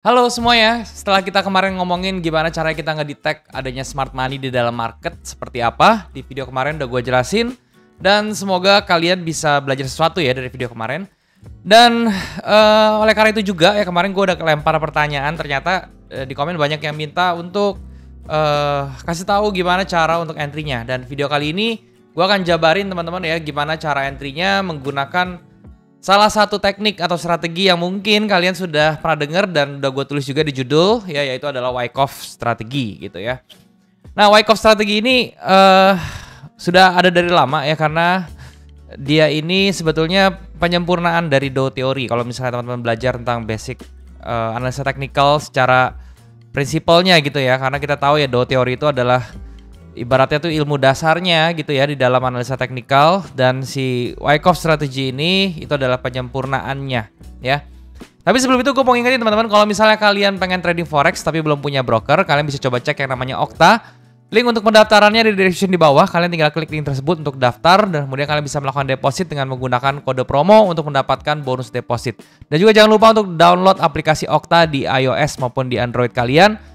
Halo semuanya, setelah kita kemarin ngomongin gimana cara kita ngedetect adanya smart money di dalam market seperti apa, di video kemarin udah gue jelasin, dan semoga kalian bisa belajar sesuatu ya dari video kemarin. Dan oleh karena itu juga ya kemarin gue udah kelempar pertanyaan, ternyata di komen banyak yang minta untuk kasih tahu gimana cara untuk entry-nya. Dan video kali ini gue akan jabarin teman-teman ya gimana cara entry-nya menggunakan salah satu teknik atau strategi yang mungkin kalian sudah pernah dengar dan udah gue tulis juga di judul ya, yaitu adalah Wyckoff strategi gitu ya. Nah, Wyckoff strategi ini sudah ada dari lama ya, karena dia ini sebetulnya penyempurnaan dari Dow teori. Kalau misalnya teman-teman belajar tentang basic analisa teknikal secara prinsipalnya gitu ya, karena kita tahu ya Dow teori itu adalah ibaratnya tuh ilmu dasarnya gitu ya di dalam analisa teknikal, dan si Wyckoff strategi ini itu adalah penyempurnaannya ya. Tapi sebelum itu gue mau ingetin teman-teman, kalau misalnya kalian pengen trading forex tapi belum punya broker, kalian bisa coba cek yang namanya Okta. Link untuk pendaftarannya di description di bawah. Kalian tinggal klik link tersebut untuk daftar, dan kemudian kalian bisa melakukan deposit dengan menggunakan kode promo untuk mendapatkan bonus deposit. Dan juga jangan lupa untuk download aplikasi Okta di iOS maupun di Android kalian.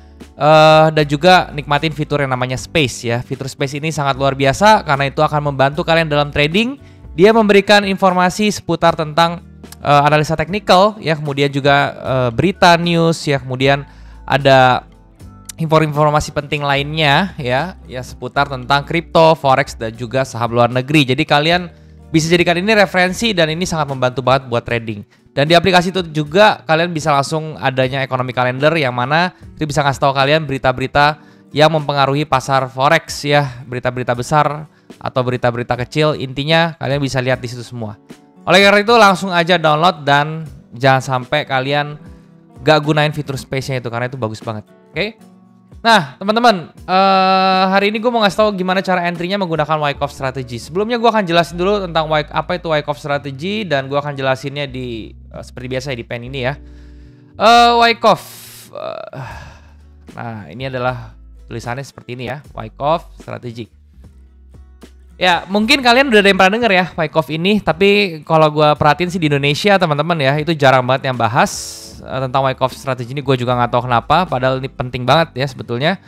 Dan juga nikmatin fitur yang namanya Space ya. Fitur Space ini sangat luar biasa karena itu akan membantu kalian dalam trading. Dia memberikan informasi seputar tentang analisa teknikal ya, kemudian juga berita news ya, kemudian ada informasi penting lainnya ya seputar tentang kripto, forex, dan juga saham luar negeri. Jadi kalian bisa jadikan ini referensi, dan ini sangat membantu banget buat trading. Dan di aplikasi itu juga kalian bisa langsung adanya ekonomi kalender, yang mana itu bisa ngasih tahu kalian berita-berita yang mempengaruhi pasar forex ya, berita-berita besar atau berita-berita kecil, intinya kalian bisa lihat di situ semua. Oleh karena itu langsung aja download, dan jangan sampai kalian gak gunain fitur Space-nya itu, karena itu bagus banget. Oke? Nah teman-teman, hari ini gue mau ngasih tahu gimana cara entry-nya menggunakan Wyckoff strategi. Sebelumnya gue akan jelasin dulu tentang apa itu Wyckoff strategi, dan gue akan jelasinnya di seperti biasa ya, di pen ini ya. Wyckoff, nah ini adalah tulisannya seperti ini ya, Wyckoff strategi. Ya mungkin kalian udah ada yang pernah denger ya Wyckoff ini, tapi kalau gue perhatiin sih di Indonesia teman-teman ya, itu jarang banget yang bahas tentang Wyckoff strategi ini. Gue juga nggak tahu kenapa, padahal ini penting banget ya sebetulnya.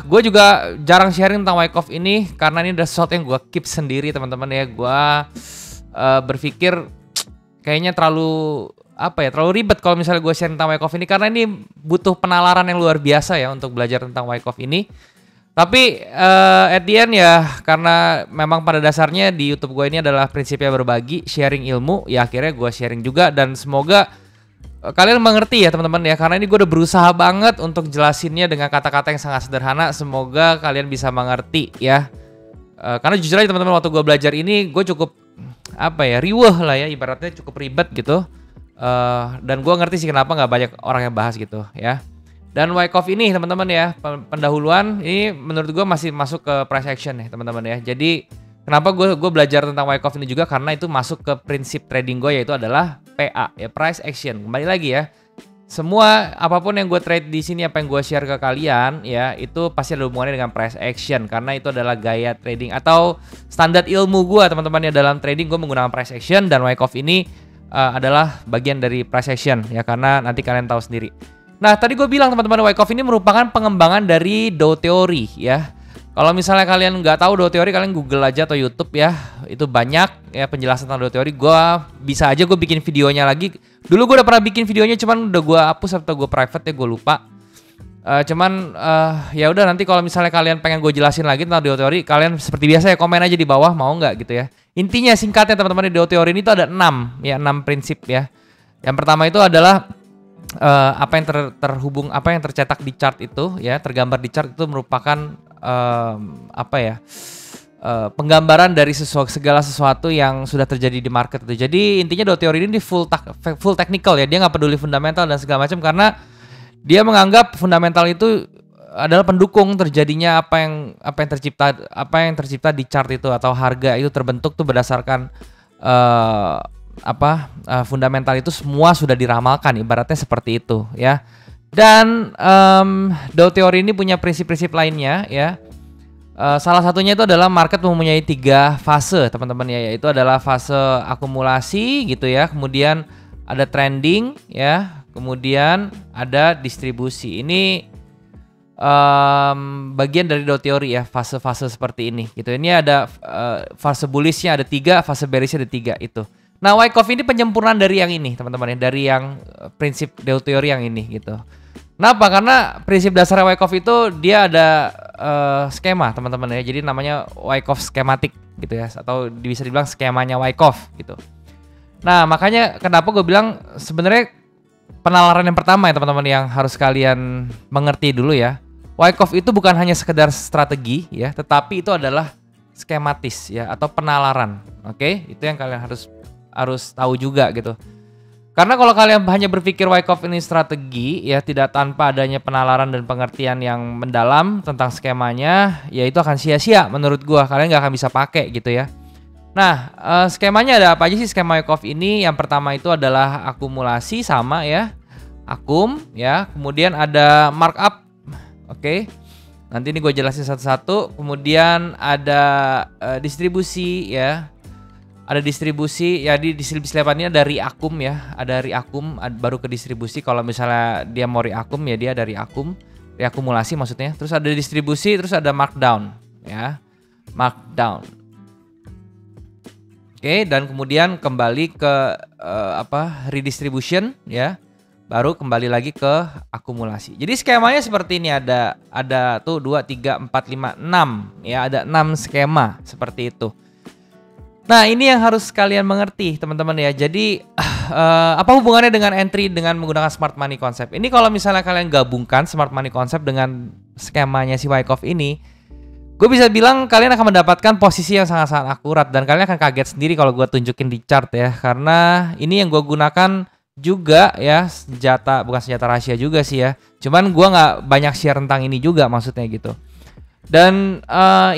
Gue juga jarang sharing tentang Wyckoff ini karena ini udah sesuatu yang gue keep sendiri teman-teman ya. Gue berpikir kayaknya terlalu ribet kalau misalnya gue sharing tentang Wyckoff ini, karena ini butuh penalaran yang luar biasa ya untuk belajar tentang Wyckoff ini. Tapi at the end ya, karena memang pada dasarnya di YouTube gue ini adalah prinsipnya berbagi, sharing ilmu, ya akhirnya gue sharing juga, dan semoga kalian mengerti ya teman-teman ya, karena ini gue udah berusaha banget untuk jelasinnya dengan kata-kata yang sangat sederhana. Semoga kalian bisa mengerti ya. Karena jujur aja teman-teman, waktu gue belajar ini gue cukup riweh lah ya, ibaratnya cukup ribet gitu. Dan gue ngerti sih kenapa nggak banyak orang yang bahas gitu ya. Dan Wyckoff ini teman-teman ya, pendahuluan ini menurut gue masih masuk ke price action ya teman-teman ya. Jadi kenapa gue belajar tentang Wyckoff ini juga, karena itu masuk ke prinsip trading gue, yaitu adalah PA ya, price action. Kembali lagi ya, semua apapun yang gue trade di sini, apa yang gue share ke kalian ya, itu pasti ada hubungannya dengan price action, karena itu adalah gaya trading atau standar ilmu gue teman-teman ya. Dalam trading gue menggunakan price action, dan Wyckoff ini adalah bagian dari price action ya, karena nanti kalian tahu sendiri. Nah tadi gue bilang teman-teman, Wyckoff ini merupakan pengembangan dari Dow teori ya. Kalau misalnya kalian nggak tahu Dow teori, kalian Google aja atau YouTube ya, itu banyak ya penjelasan tentang Dow teori. Gue bisa aja gue bikin videonya lagi. Dulu gue udah pernah bikin videonya, cuman udah gue hapus atau gue private ya, gue lupa. Ya udah, nanti kalau misalnya kalian pengen gue jelasin lagi tentang Dow teori, kalian seperti biasa ya komen aja di bawah, mau nggak gitu ya. Intinya singkatnya teman-teman, di Dow teori ini tuh ada 6 prinsip ya. Yang pertama itu adalah apa yang terhubung, apa yang tercetak di chart itu ya, tergambar di chart itu merupakan penggambaran dari segala sesuatu yang sudah terjadi di market itu. Jadi intinya Dow teori ini full technical ya, dia nggak peduli fundamental dan segala macam, karena dia menganggap fundamental itu adalah pendukung terjadinya apa yang tercipta di chart itu, atau harga itu terbentuk tuh berdasarkan fundamental itu semua sudah diramalkan, ibaratnya seperti itu ya. Dan Dow teori ini punya prinsip-prinsip lainnya ya. Salah satunya itu adalah market mempunyai 3 fase teman-teman ya, yaitu adalah fase akumulasi gitu ya, kemudian ada trending ya, Kemudian ada distribusi. Ini bagian dari dot teori ya, fase-fase seperti ini gitu. Ini ada fase bullishnya ada 3, fase bearishnya ada 3 itu. Nah, Wyckoff ini penyempurnaan dari yang ini teman-teman ya, dari yang prinsip dot teori yang ini gitu. Kenapa? Karena prinsip dasar Wyckoff itu dia ada skema teman-teman ya, jadi namanya Wyckoff schematic gitu ya, atau bisa dibilang skemanya Wyckoff gitu. Nah, makanya kenapa gue bilang sebenarnya penalaran yang pertama ya teman-teman yang harus kalian mengerti dulu ya. Wyckoff itu bukan hanya sekedar strategi ya, tetapi itu adalah skematis ya, atau penalaran. Oke, itu yang kalian harus tahu juga gitu. Karena kalau kalian hanya berpikir Wyckoff ini strategi ya, tidak tanpa adanya penalaran dan pengertian yang mendalam tentang skemanya, ya itu akan sia-sia menurut gua. Kalian nggak akan bisa pakai gitu ya. Nah, skemanya ada apa aja sih skema Wyckoff ini? Yang pertama itu adalah akumulasi sama ya, akum ya. Kemudian ada markup. Oke, nanti ini gue jelasin satu-satu. Kemudian ada distribusi ya, ada distribusi ya, di distribusi level ini ada reakum ya, ada reakum baru ke distribusi. Kalau misalnya dia mau reakum ya dia dari akum, reakumulasi maksudnya. Terus ada distribusi, terus ada markdown ya, markdown. Oke, dan kemudian kembali ke redistribution ya. Baru kembali lagi ke akumulasi. Jadi skemanya seperti ini, ada tuh 2 3 4 5 6 ya, ada 6 skema seperti itu. Nah, ini yang harus kalian mengerti teman-teman ya. Jadi apa hubungannya dengan entry dengan menggunakan smart money concept? Ini kalau misalnya kalian gabungkan smart money concept dengan skemanya si Wyckoff ini, gue bisa bilang kalian akan mendapatkan posisi yang sangat-sangat akurat, dan kalian akan kaget sendiri kalau gue tunjukin di chart ya. Karena ini yang gue gunakan juga ya, bukan senjata rahasia juga sih ya. Cuman gua nggak banyak share tentang ini juga maksudnya gitu. Dan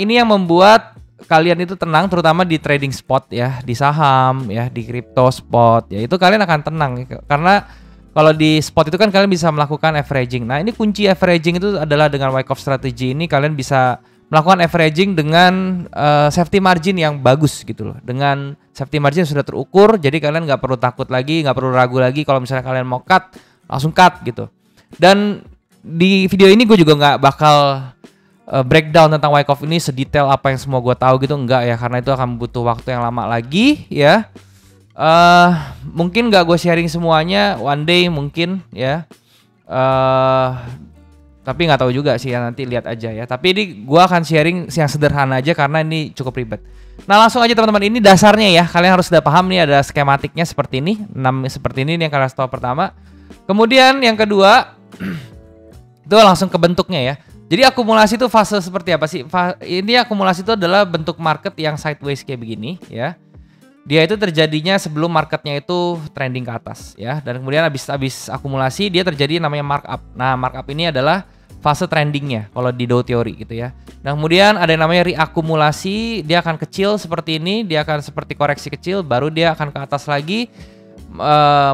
ini yang membuat kalian itu tenang, terutama di trading spot ya, di saham ya, di crypto spot ya, itu kalian akan tenang karena kalau di spot itu kan kalian bisa melakukan averaging. Nah, ini kunci averaging itu adalah dengan Wyckoff strategy ini kalian bisa melakukan averaging dengan safety margin yang bagus gitu loh. Dengan safety margin yang sudah terukur, jadi kalian nggak perlu takut lagi, nggak perlu ragu lagi kalau misalnya kalian mau cut, langsung cut gitu. Dan di video ini gue juga nggak bakal breakdown tentang Wyckoff ini sedetail apa yang semua gue tahu gitu, enggak ya, karena itu akan butuh waktu yang lama lagi ya. Mungkin nggak gue sharing semuanya, one day mungkin ya. Tapi nggak tahu juga sih ya, nanti lihat aja ya. Tapi ini gue akan sharing yang sederhana aja karena ini cukup ribet. Nah, langsung aja teman-teman, ini dasarnya ya. Kalian harus sudah paham nih, ada skematiknya seperti ini, 6 seperti ini yang kalian harus tahu pertama. Kemudian yang kedua itu langsung ke bentuknya ya. Jadi akumulasi itu fase seperti apa sih? Ini akumulasi itu adalah bentuk market yang sideways kayak begini ya. Dia itu terjadinya sebelum marketnya itu trending ke atas ya. Dan kemudian habis akumulasi dia terjadi namanya markup. Nah, markup ini adalah fase trendingnya kalau di Dow teori gitu ya. Nah, kemudian ada yang namanya reakumulasi, dia akan kecil seperti ini, dia akan seperti koreksi kecil, baru dia akan ke atas lagi,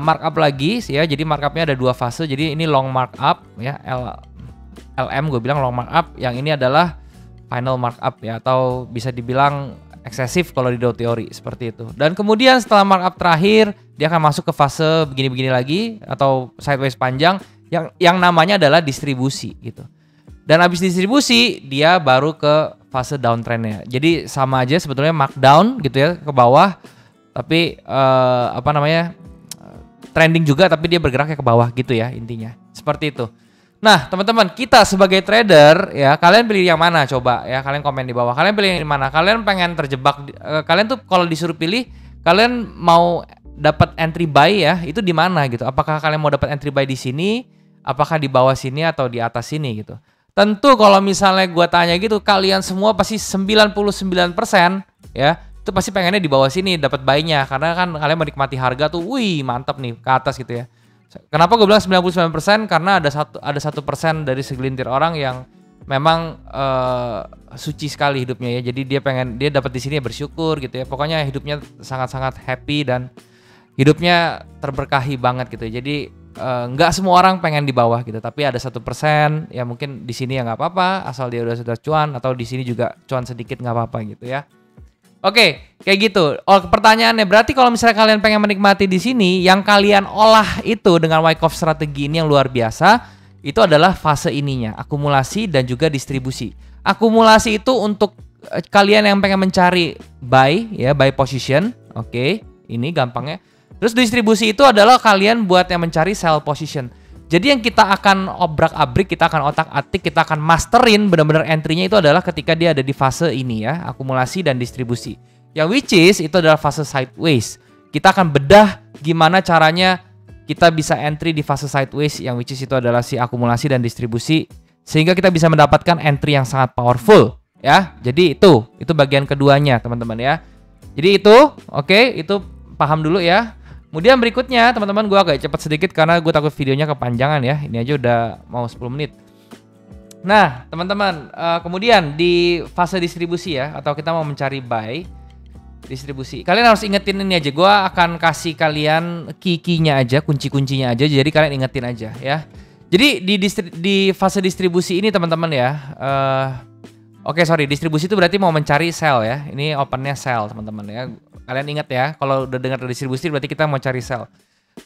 markup lagi ya. Jadi markupnya ada 2 fase, jadi ini long markup ya, LM gue bilang long markup, yang ini adalah final markup ya, atau bisa dibilang eksesif kalau di Dow teori seperti itu. Dan kemudian setelah markup terakhir, dia akan masuk ke fase begini-begini lagi atau sideways panjang yang namanya adalah distribusi gitu. Dan habis distribusi dia baru ke fase downtrendnya. Jadi sama aja sebetulnya markdown gitu ya, ke bawah, tapi trending juga tapi dia bergeraknya ke bawah gitu ya intinya. Seperti itu. Nah, teman-teman, kita sebagai trader ya, kalian pilih yang mana coba ya, kalian komen di bawah. Kalian pilih yang mana? Kalian pengen terjebak kalian tuh kalau disuruh pilih, kalian mau dapat entry buy ya, itu di mana gitu? Apakah kalian mau dapat entry buy di sini? Apakah di bawah sini atau di atas sini gitu? Tentu kalau misalnya gue tanya gitu, kalian semua pasti 99% ya, itu pasti pengennya di bawah sini dapat buy-nya, karena kan kalian menikmati harga tuh, wih mantap nih ke atas gitu ya. Kenapa gue bilang 99%? Karena ada 1% dari segelintir orang yang memang suci sekali hidupnya ya. Jadi dia dapat di sini ya bersyukur gitu ya. Pokoknya hidupnya sangat-sangat happy dan hidupnya terberkahi banget gitu. Jadi nggak semua orang pengen di bawah gitu, tapi ada 1% ya mungkin di sini ya nggak apa-apa asal dia sudah cuan, atau di sini juga cuan sedikit nggak apa-apa gitu ya. Oke, kayak gitu. Oh, pertanyaannya berarti kalau misalnya kalian pengen menikmati di sini, yang kalian olah itu dengan Wyckoff strategi ini yang luar biasa, itu adalah fase ininya, akumulasi dan juga distribusi. Akumulasi itu untuk kalian yang pengen mencari buy ya, buy position. Oke, ini gampangnya. Terus distribusi itu adalah kalian buat yang mencari sell position. Jadi yang kita akan obrak-abrik, kita akan otak-atik, kita akan masterin benar-benar entry-nya itu adalah ketika dia ada di fase ini ya, akumulasi dan distribusi. Yang which is itu adalah fase sideways. Kita akan bedah gimana caranya kita bisa entry di fase sideways yang which is itu adalah si akumulasi dan distribusi sehingga kita bisa mendapatkan entry yang sangat powerful ya. Jadi itu bagian keduanya teman-teman ya. Jadi itu oke, itu paham dulu ya. Kemudian berikutnya teman-teman, gue agak cepat sedikit karena gue takut videonya kepanjangan ya. Ini aja udah mau 10 menit. Nah teman-teman, kemudian di fase distribusi ya, atau kita mau mencari buy distribusi, kalian harus ingetin ini aja. Gue akan kasih kalian key-nya aja, kunci-kuncinya aja. Jadi kalian ingetin aja ya. Jadi di fase distribusi ini teman-teman ya, distribusi itu berarti mau mencari sell ya. Ini opennya sell teman-teman ya. Kalian ingat ya, kalau udah dengar distribusi berarti kita mau cari sell.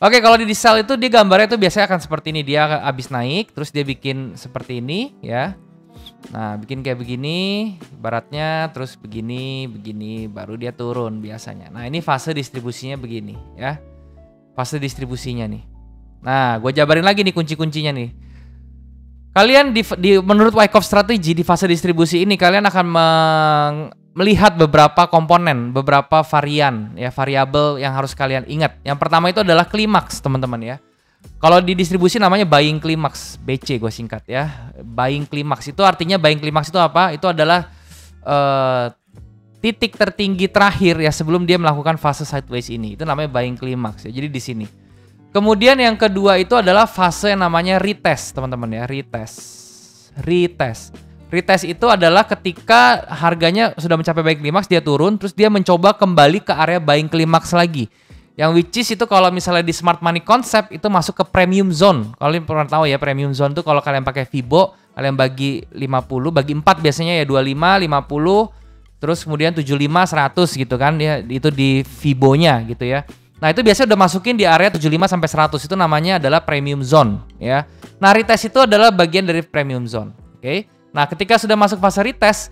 Oke, kalau di sell itu dia gambarnya itu biasanya akan seperti ini. Dia habis naik, terus dia bikin seperti ini ya. Nah, bikin kayak begini, baratnya terus begini, baru dia turun biasanya. Nah, ini fase distribusinya begini ya. Fase distribusinya nih. Nah, gue jabarin lagi nih kunci-kuncinya nih. Kalian menurut Wyckoff strategi di fase distribusi ini kalian akan melihat beberapa komponen, beberapa varian ya, variabel yang harus kalian ingat. Yang pertama itu adalah klimaks teman-teman ya. Kalau di distribusi namanya buying climax, BC gue singkat ya. Buying climax itu artinya buying climax itu apa? Itu adalah titik tertinggi terakhir ya sebelum dia melakukan fase sideways ini. Itu namanya buying climax ya. Jadi di sini. Kemudian yang kedua itu adalah fase yang namanya retest teman-teman ya, retest. Retest itu adalah ketika harganya sudah mencapai buying climax, dia turun, terus dia mencoba kembali ke area buying climax lagi. Yang which is itu kalau misalnya di smart money concept itu masuk ke premium zone. Kalian pernah tahu ya premium zone itu kalau kalian pakai Fibo, kalian bagi 50, bagi 4 biasanya ya 25, 50, terus kemudian 75, 100 gitu kan. Ya, itu di Fibonya gitu ya. Nah itu biasanya udah masukin di area 75 sampai 100, itu namanya adalah premium zone ya. Nah retest itu adalah bagian dari premium zone. Oke. Nah ketika sudah masuk fase retest,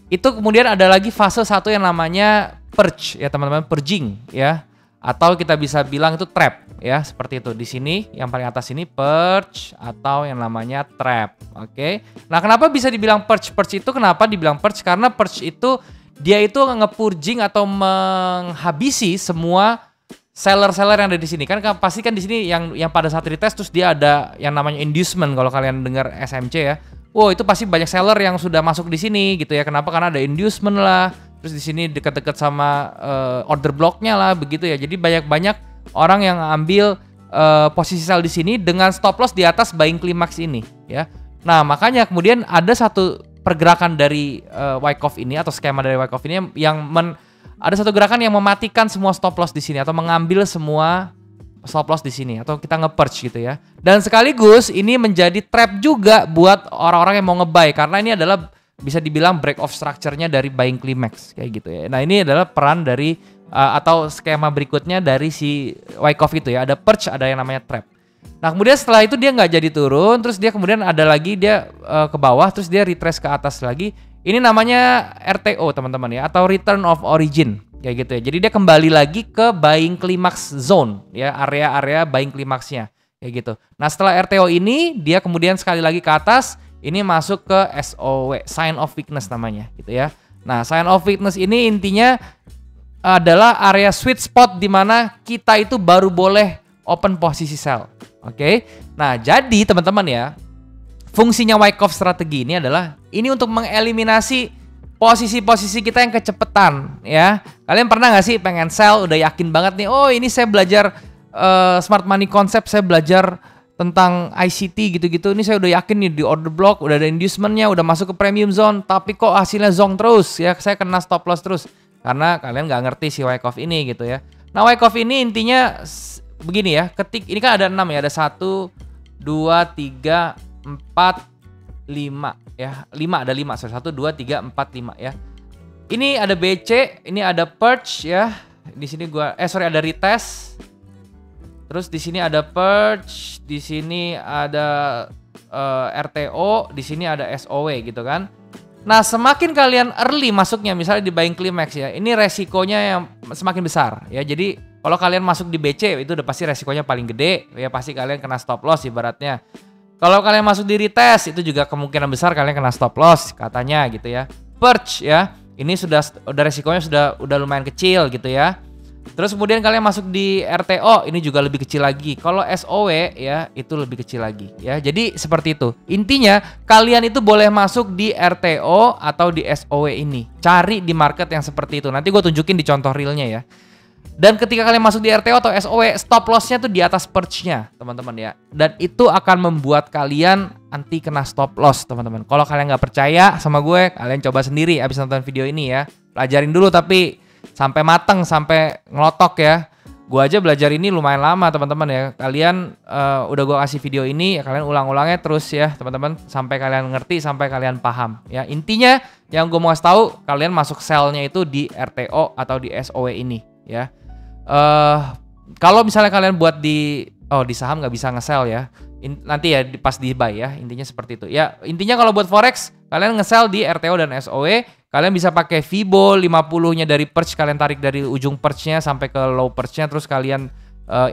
itu kemudian ada lagi fase satu yang namanya purge ya teman-teman, purging ya. Atau kita bisa bilang itu trap ya, seperti itu. Di sini yang paling atas ini purge atau yang namanya trap. Oke. Nah kenapa bisa dibilang purge? Purge itu kenapa dibilang purge? Karena purge itu dia itu nge-purging atau menghabisi semua seller-seller yang ada di sini. Kan pasti kan di sini yang pada saat retest terus dia ada yang namanya inducement kalau kalian dengar SMC ya. Wow, itu pasti banyak seller yang sudah masuk di sini gitu ya. Kenapa? Karena ada inducement lah. Terus di sini dekat-dekat sama order blocknya lah begitu ya. Jadi banyak orang yang ambil posisi sell di sini dengan stop loss di atas buying climax ini ya. Nah, makanya kemudian ada satu pergerakan dari Wyckoff ini atau skema dari Wyckoff ini yang ada satu gerakan yang mematikan semua stop loss di sini atau mengambil semua stop loss di sini atau kita nge-purge gitu ya. Dan sekaligus ini menjadi trap juga buat orang-orang yang mau nge-buy karena ini adalah bisa dibilang break off structure-nya dari buying climax kayak gitu ya. Nah, ini adalah peran dari atau skema berikutnya dari si Wyckoff itu ya. Ada purge, ada yang namanya trap. Nah, kemudian setelah itu dia nggak jadi turun, terus dia kemudian ada lagi dia ke bawah, terus dia retrace ke atas lagi. Ini namanya RTO teman-teman ya, atau return of origin kayak gitu ya. Jadi dia kembali lagi ke buying climax zone ya, area-area buying climaxnya kayak gitu. Nah setelah RTO ini dia kemudian sekali lagi ke atas, ini masuk ke SOW, sign of weakness namanya gitu ya. Nah sign of weakness ini intinya adalah area sweet spot di mana kita itu baru boleh open posisi sell. Oke. Nah jadi teman-teman ya, fungsinya Wyckoff strategi ini adalah ini untuk mengeliminasi posisi-posisi kita yang kecepetan ya. Kalian pernah nggak sih pengen sell udah yakin banget nih, oh ini saya belajar smart money concept, saya belajar tentang ICT gitu-gitu, ini saya udah yakin nih di order block, udah ada inducementnya, udah masuk ke premium zone, tapi kok hasilnya zong terus ya, saya kena stop loss terus karena kalian nggak ngerti si Wyckoff ini gitu ya. Nah Wyckoff ini intinya begini ya, ini kan ada 6 ya, ada 1, 2, 3, 4, 5 ya, 5 ada 5, 1, 2, 3, 4, 5 ya. Ini ada BC, ini ada purge ya. Di sini ada retest. Terus di sini ada purge, di sini ada RTO, di sini ada SOW gitu kan. Nah, semakin kalian early masuknya, misalnya di buying climax ya, ini resikonya yang semakin besar ya. Jadi kalau kalian masuk di BC itu udah pasti resikonya paling gede ya, pasti kalian kena stop loss ibaratnya. Kalau kalian masuk di retest itu juga kemungkinan besar kalian kena stop loss katanya gitu ya. Purge ya, ini udah resikonya udah lumayan kecil gitu ya. Terus kemudian kalian masuk di RTO, ini juga lebih kecil lagi. Kalau SOW ya, itu lebih kecil lagi ya. Jadi seperti itu. Intinya kalian itu boleh masuk di RTO atau di SOW ini. Cari di market yang seperti itu. Nanti gue tunjukin di contoh realnya ya. Dan ketika kalian masuk di RTO atau SOW, stop loss-nya tuh di atas purge-nya, teman-teman ya. Dan itu akan membuat kalian anti kena stop loss, teman-teman. Kalau kalian nggak percaya sama gue, kalian coba sendiri abis nonton video ini ya. Pelajarin dulu tapi sampai mateng, sampai ngelotok ya. Gue aja belajar ini lumayan lama, teman-teman ya. Kalian udah gue kasih video ini, ya kalian ulang-ulangnya terus ya, teman-teman. Sampai kalian ngerti, sampai kalian paham. Ya intinya yang gue mau kasih tahu, kalian masuk sell-nya itu di RTO atau di SOW ini ya. Kalau misalnya kalian buat di saham nggak bisa nge-sell ya. Nanti ya pas di buy ya, intinya seperti itu. Ya, intinya kalau buat forex kalian nge-sell di RTO dan SOW, kalian bisa pakai Fibo 50-nya dari purge, kalian tarik dari ujung purge-nya sampai ke low purge-nya, terus kalian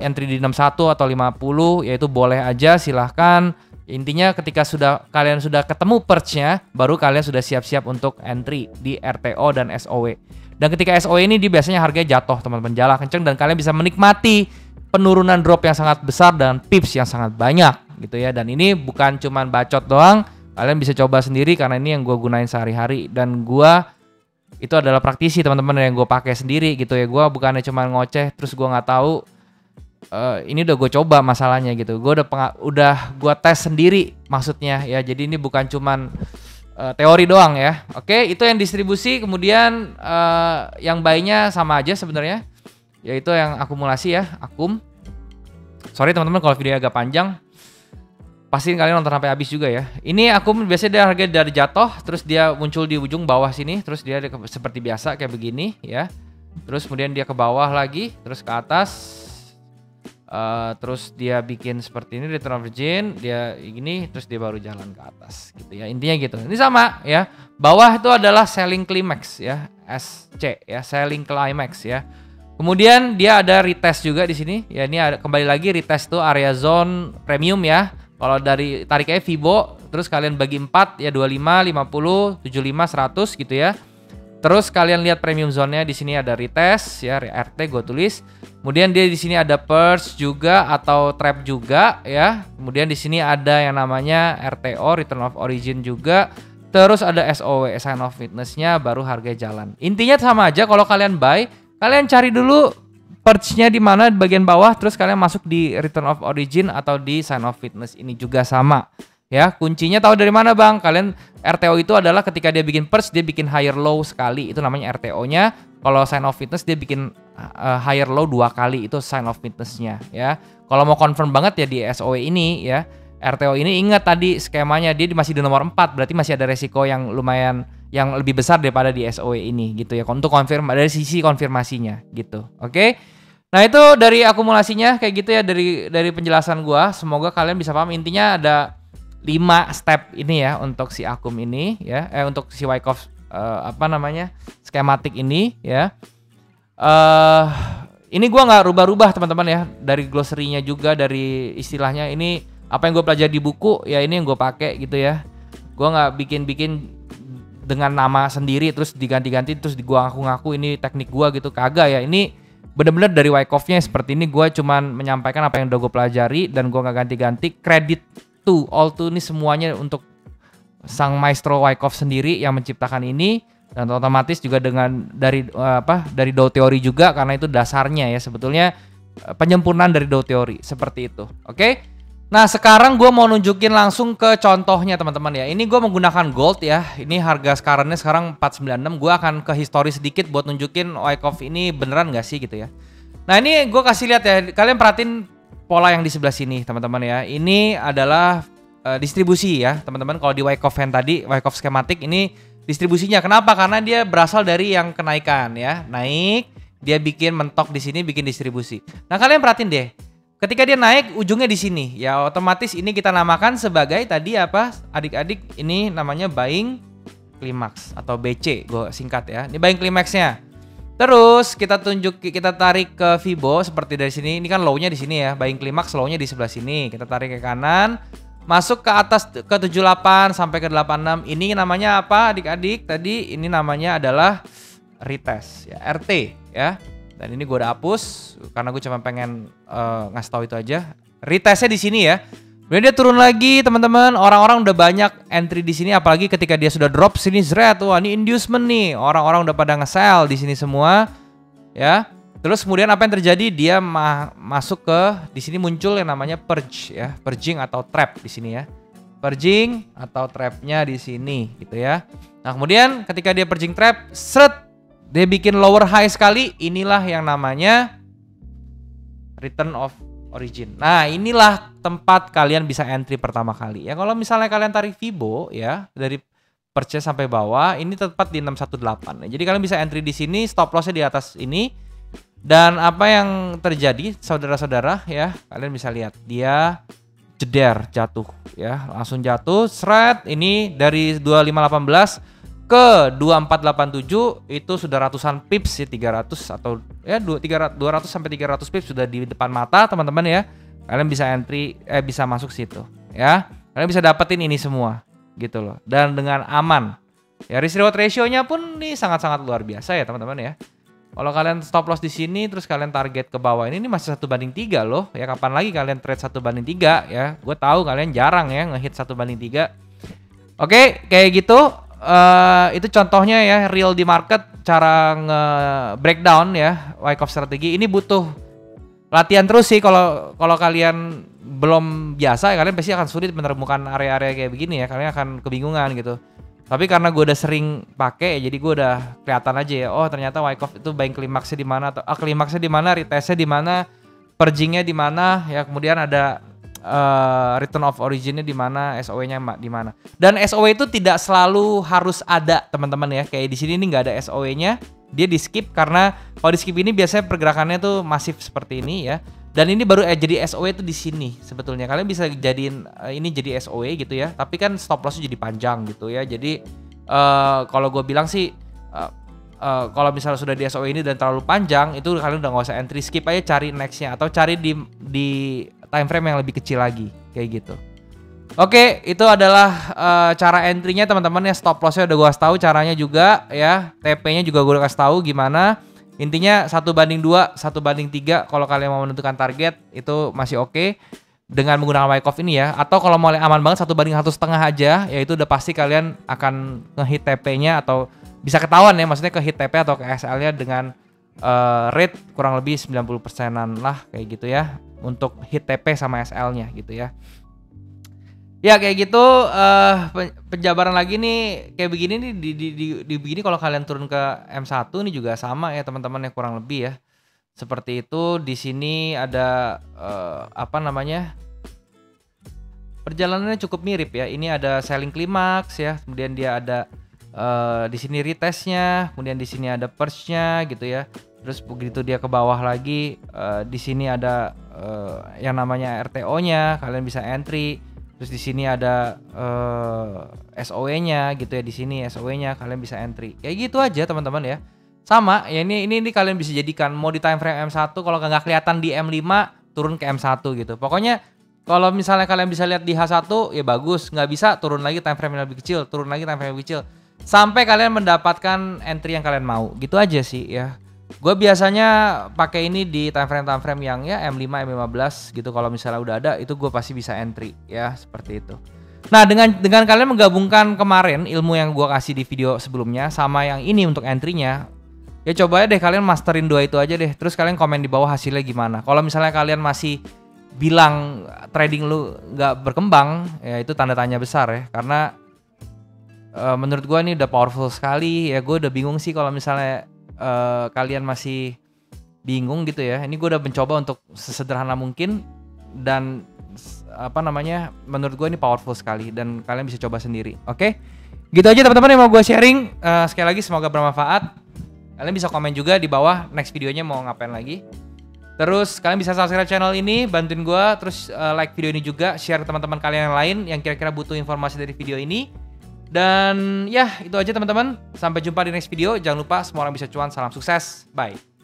entry di 61 atau 50, yaitu boleh aja, silahkan. Intinya ketika kalian sudah ketemu purge-nya, baru kalian sudah siap-siap untuk entry di RTO dan SOW. Dan ketika SOW ini biasanya harganya jatuh, teman-teman, jalan kenceng, dan kalian bisa menikmati penurunan drop yang sangat besar dan pips yang sangat banyak gitu ya. Dan ini bukan cuman bacot doang, kalian bisa coba sendiri karena ini yang gue gunain sehari-hari, dan gue itu adalah praktisi, teman-teman, yang gue pakai sendiri gitu ya. Gue bukannya cuman ngoceh terus gue nggak tahu. Ini udah gue coba masalahnya gitu. Gue udah gue tes sendiri maksudnya ya. Jadi ini bukan cuman teori doang ya. Oke, itu yang distribusi. Kemudian yang buy-nya sama aja sebenarnya, yaitu yang akumulasi ya, akum. Sorry teman-teman kalau video agak panjang, pastiin kalian nonton sampai habis juga ya. Ini akum biasanya dia harga dari jatuh, terus dia muncul di ujung bawah sini, terus dia seperti biasa kayak begini ya. Terus kemudian dia ke bawah lagi, terus ke atas. Terus dia bikin seperti ini, return of origin, dia gini, terus dia baru jalan ke atas gitu ya. Intinya gitu. Ini sama ya. Bawah itu adalah selling climax ya, SC ya, selling climax ya. Kemudian dia ada retest juga di sini. Ya ini ada kembali lagi retest tuh area zone premium ya. Kalau dari tariknya Fibo, terus kalian bagi 4 ya, 25, 50, 75, 100 gitu ya. Terus kalian lihat premium zone-nya di sini ada retest ya, RT gue tulis. Kemudian dia di sini ada purge juga atau trap juga ya. Kemudian di sini ada yang namanya RTO, return of origin juga. Terus ada SOW, sign of witness-nya, baru harga jalan. Intinya sama aja, kalau kalian buy, kalian cari dulu purge-nya di mana, di bagian bawah, terus kalian masuk di return of origin atau di sign of witness, ini juga sama. Ya, kuncinya tahu dari mana bang? Kalian RTO itu adalah ketika dia bikin purge, dia bikin higher low sekali, itu namanya RTO-nya. Kalau sign of witness dia bikin higher low 2 kali, itu sign of witness-nya ya. Kalau mau confirm banget ya di SOW ini ya. RTO ini ingat tadi skemanya, dia masih di nomor 4, berarti masih ada resiko yang lumayan, yang lebih besar daripada di SOW ini gitu ya. Untuk dari sisi konfirmasinya gitu. Oke. Nah, itu dari akumulasinya kayak gitu ya, dari penjelasan gua. Semoga kalian bisa paham. Intinya ada 5 step ini ya untuk si akum ini ya, untuk si Wyckoff skematik ini ya. Ini gua nggak rubah-rubah teman-teman ya, dari glossary-nya juga, dari istilahnya. Ini apa yang gue pelajari di buku ya, ini yang gue pakai gitu ya. Gue nggak bikin dengan nama sendiri terus diganti-ganti terus gue ngaku-ngaku ini teknik gue gitu, kagak ya. Ini bener-bener dari Wyckoff-nya seperti ini. Gue cuman menyampaikan apa yang udah gue pelajari dan gue nggak ganti-ganti. Credit all to ini semuanya untuk sang maestro Wyckoff sendiri yang menciptakan ini, dan otomatis juga dari Dow Theory juga, karena itu dasarnya ya, sebetulnya penyempurnaan dari Dow Theory seperti itu. Oke. Nah, sekarang gue mau nunjukin langsung ke contohnya teman-teman ya. Ini gue menggunakan gold ya. Ini harga sekarang 496. Gue akan ke histori sedikit buat nunjukin Wyckoff ini beneran gak sih gitu ya. Nah, ini gue kasih lihat ya. Kalian perhatiin pola yang di sebelah sini teman-teman ya. Ini adalah distribusi ya teman-teman. Kalau di Wyckoff yang tadi, Wyckoff skematik ini distribusinya. Kenapa? Karena dia berasal dari yang kenaikan ya. Naik, dia bikin mentok di sini, bikin distribusi. Nah, kalian perhatiin deh. Ketika dia naik ujungnya di sini, ya otomatis ini kita namakan sebagai tadi apa? Adik-adik, ini namanya buying climax atau BC, gue singkat ya. Ini buying climaxnya. Terus kita tarik ke Fibo seperti dari sini. Ini kan low-nya di sini ya. Buying climax low-nya di sebelah sini. Kita tarik ke kanan. Masuk ke atas ke 78 sampai ke 86. Ini namanya apa adik-adik? Tadi ini namanya adalah retest ya, RT ya. Dan ini gue udah hapus karena gue cuma pengen ngasih tahu itu aja. Retestnya di sini ya. Kemudian dia turun lagi teman-teman. Orang-orang udah banyak entry di sini apalagi ketika dia sudah drop sini zret. Wah, ini inducement nih. Orang-orang udah pada nge-sell di sini semua ya. Terus kemudian apa yang terjadi? Dia masuk ke di sini muncul yang namanya purge ya, purging atau trap di sini ya. Purging atau trapnya di sini gitu ya. Nah, kemudian ketika dia purging trap, seret dia bikin lower high sekali, inilah yang namanya return of origin. Nah, inilah tempat kalian bisa entry pertama kali. Ya kalau misalnya kalian tarik Fibo ya dari purchase sampai bawah, ini tepat di 618. Jadi kalian bisa entry di sini, stop lossnya di atas ini. Dan apa yang terjadi saudara-saudara ya, kalian bisa lihat dia jeder jatuh ya, langsung jatuh seret. Ini dari 2518 ke 2487 itu sudah ratusan pips ya, 300 atau ya 200 sampai 300 pips sudah di depan mata teman-teman ya. Kalian bisa entry bisa masuk situ ya. Kalian bisa dapetin ini semua gitu loh, dan dengan aman. Ya risk reward ratio-nya pun nih sangat-sangat luar biasa ya teman-teman ya. Kalau kalian stop loss di sini terus kalian target ke bawah ini masih 1/3 loh. Ya kapan lagi kalian trade 1/3 ya. Gue tahu kalian jarang ya ngehit 1/3. Oke, kayak gitu. Itu contohnya ya real di market cara nge-breakdown ya Wyckoff strategi. Ini butuh latihan terus sih kalau kalian belum biasa ya, kalian pasti akan sulit menemukan area-area kayak begini ya. Kalian akan kebingungan gitu. Tapi karena gue udah sering pakai, jadi gue udah kelihatan aja ya. Oh ternyata Wyckoff itu buying klimaksnya di mana, atau klimaksnya di mana, retestnya di mana, purgingnya di mana, ya kemudian ada return of originnya di mana, SOE-nya di mana. Dan SOE itu tidak selalu harus ada teman-teman ya. Kayak di sini ini nggak ada SOE-nya, dia di skip karena kalau di skip ini biasanya pergerakannya tuh masif seperti ini ya. Dan ini baru jadi SOE itu di sini sebetulnya. Kalian bisa jadiin ini jadi SOE gitu ya. Tapi kan stop loss-nya jadi panjang gitu ya. Jadi kalau gue bilang sih kalau misalnya sudah di SOE ini dan terlalu panjang, itu kalian udah nggak usah entry, skip aja, cari next-nya atau cari di time frame yang lebih kecil lagi kayak gitu. Oke, itu adalah cara entry-nya teman-teman ya. Stop loss-nya udah gue kasih tahu caranya juga ya. TP-nya juga gue udah kasih tahu gimana. Intinya 1/2, 1/3 kalau kalian mau menentukan target itu masih oke dengan menggunakan Wyckoff ini ya. Atau kalau mau aman banget 1/1,5 aja, ya itu udah pasti kalian akan ngehit TP-nya atau bisa ketahuan ya, maksudnya ke hit TP atau ke SL-nya dengan rate kurang lebih 90%-an lah kayak gitu ya untuk hit TP sama SL-nya gitu ya. Ya kayak gitu, penjabaran lagi nih kayak begini nih di begini kalau kalian turun ke M1 ini juga sama ya teman-teman ya, kurang lebih ya. Seperti itu. Di sini ada apa namanya? Perjalanannya cukup mirip ya. Ini ada selling climax ya, kemudian dia ada di sini retestnya, kemudian di sini ada purge-nya gitu ya. Terus begitu dia ke bawah lagi, di sini ada yang namanya RTO-nya, kalian bisa entry. Terus di sini ada SOE-nya gitu ya, di sini SOE-nya kalian bisa entry. Kayak gitu aja teman-teman ya. Sama ya, ini kalian bisa jadikan mau di time frame M1, kalau nggak kelihatan di M5 turun ke M1 gitu. Pokoknya kalau misalnya kalian bisa lihat di H1 ya bagus, nggak bisa turun lagi time frame yang lebih kecil, turun lagi time frame yang lebih kecil. Sampai kalian mendapatkan entry yang kalian mau. Gitu aja sih ya. Gue biasanya pakai ini di time frame yang ya M5, M15 gitu. Kalau misalnya udah ada itu gue pasti bisa entry ya, seperti itu. Nah dengan kalian menggabungkan kemarin ilmu yang gue kasih di video sebelumnya sama yang ini untuk entry-nya, ya coba deh kalian masterin dua itu aja deh. Terus kalian komen di bawah hasilnya gimana. Kalau misalnya kalian masih bilang trading lu nggak berkembang, ya itu tanda tanya besar ya. Karena menurut gue ini udah powerful sekali ya. Gue udah bingung sih kalau misalnya kalian masih bingung gitu ya. Ini gue udah mencoba untuk sesederhana mungkin dan apa namanya, menurut gue ini powerful sekali dan kalian bisa coba sendiri. Oke? Gitu aja teman-teman yang mau gue sharing. Sekali lagi semoga bermanfaat. Kalian bisa komen juga di bawah next videonya mau ngapain lagi. Terus kalian bisa subscribe channel ini, bantuin gue, terus like video ini juga, share ke teman-teman kalian yang lain yang kira-kira butuh informasi dari video ini. Dan ya itu aja teman-teman, sampai jumpa di next video. Jangan lupa semua orang bisa cuan, salam sukses, bye.